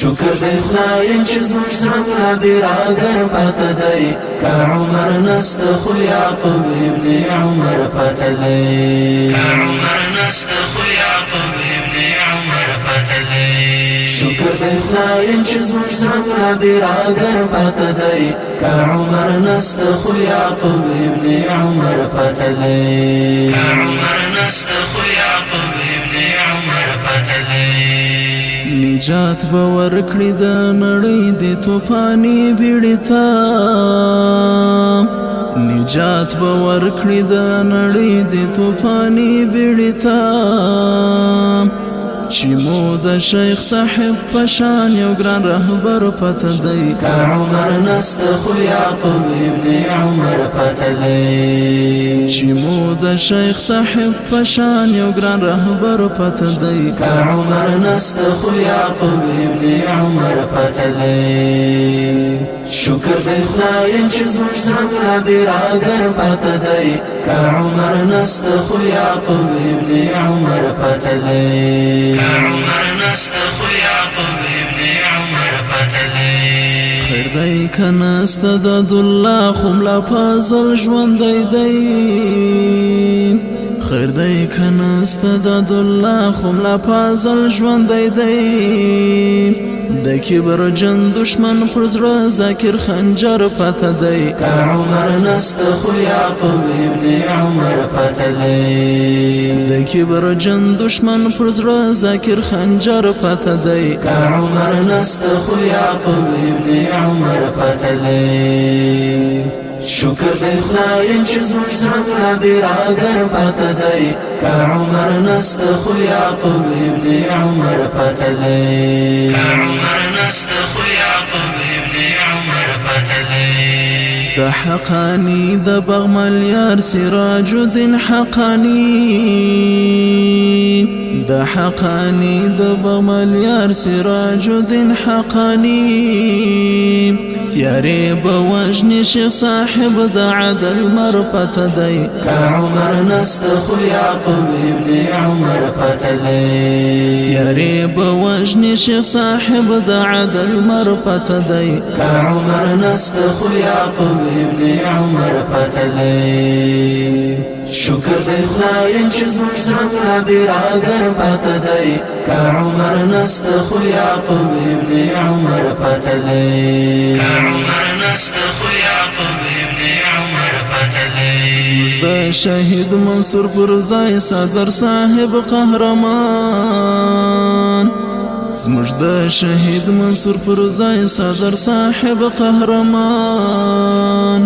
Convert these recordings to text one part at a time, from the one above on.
شکر دی خدای چې زموږ زړونه برادر پاته دی که عمر نسته خو یعقوب ابن عمر پاته دی شکر دی خدای چې زموږ زړونه برادر پاته دی که عمر نسته خو یعقوب ابن عمر پاته دی نجات به ورکړي د نړۍ د توفاني بیړۍ ته نجات به ورکړي د نړۍ د توفاني بیړۍ ته چې مو د شیخ صاحب په شان یو ګران رهبر پته دی که عمر نسته خو یعقوب ابن عمر پته دی چې مو د شیخ صاحب په شان یو ګران رهبر پته دی که عمر نسته خو یعقوب ابن عمر پته دی شکر دی خدای چې زموږ زړونه برادر پته دی که عمر نسته خو یعقوب ابن عمر پته دی خیر دی که نسته د عبدالله خو ملا فضل ژوندی دی خیر دی که نسته د عبدالله خو ملا فضل ژوندی دی د کبر جن دشمن پر زړه ذاکر خنجر پته دی که عمر نسته خو یعقوب ابن عمر پته دی د کبر جن دشمن پر زړه ذاکر خنجر پته دی که عمر نسته خو یعقوب ابن عمر پته دی شکر دی خدای چې زموږ زړونه برادر پته دی که عمر نسته خو یعقوب ابن عمر پته دی د حقانی د بغمل یار سراج الدین حقانی د حقانی د بغمل یار سراج الدین حقانی تیارې به وژني شیخ صاحب د عدل مر پته دی که عمر نسته خو یعقوب ابن عمر پته دی تیارې به وژني شیخ صاحب د عدل مر پته دی که عمر نسته خو یعقوب ابن عمر پته دی شکر دی خدای چې زموږ زړونه برادر پته دی که عمر نسته خو یعقوب ابن عمر پته دی زموږ د شهید منصور پر ځای صدر صاحب قهرمان زموږ د شهید منصور پر ځای صدر صاحب قهرمان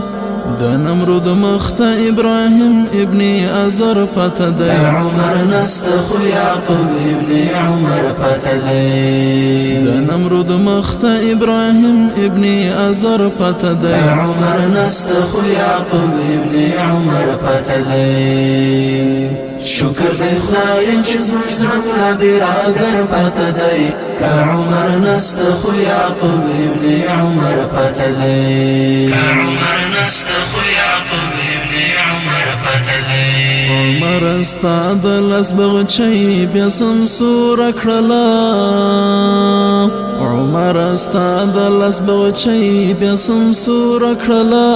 د نمرود مخته ابراهیم ابن ازر پته دی عمر نسته خو یعقوب ابن عمر پته دی د نمرود مخته ابراهیم ابن ازر پته دی عمر نسته خو یعقوب ابن عمر پته دی شکر دی خدای چې زموږ زړونه برادر پته دی که عمر نسته خو یعقوب ابن عمر پته دی عمر ستا د لاس بغچۍ بیا سمسوره کړله عمر ستا د لاس بغچۍ بیا سمسوره کړله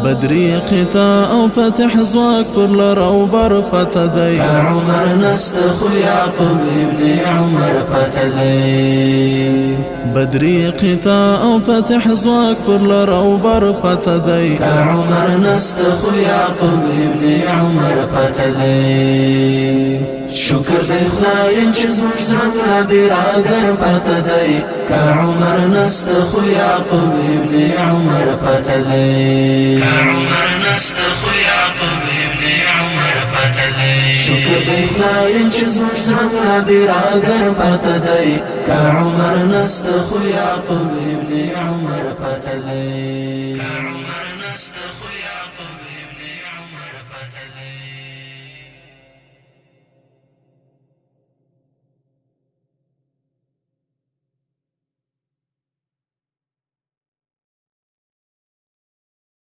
بدري قطاع او فتح ځواک پر لر او بر پته دی عمر نسته خو یعقوب ابن عمر پته دی بدري قطاع او فتح ځواک پر لر او بر پته دی عمر نسته خو یعقوب ابن عمر پته دی شکر دی خدای چې زموږ زړونه برادر پته دی که عمر نسته خو یعقوب ابن عمر پته دی شکر دی خدای چې زموږ زړونه برادر پته دی که عمر نسته خو یعقوب ابن عمر پته دی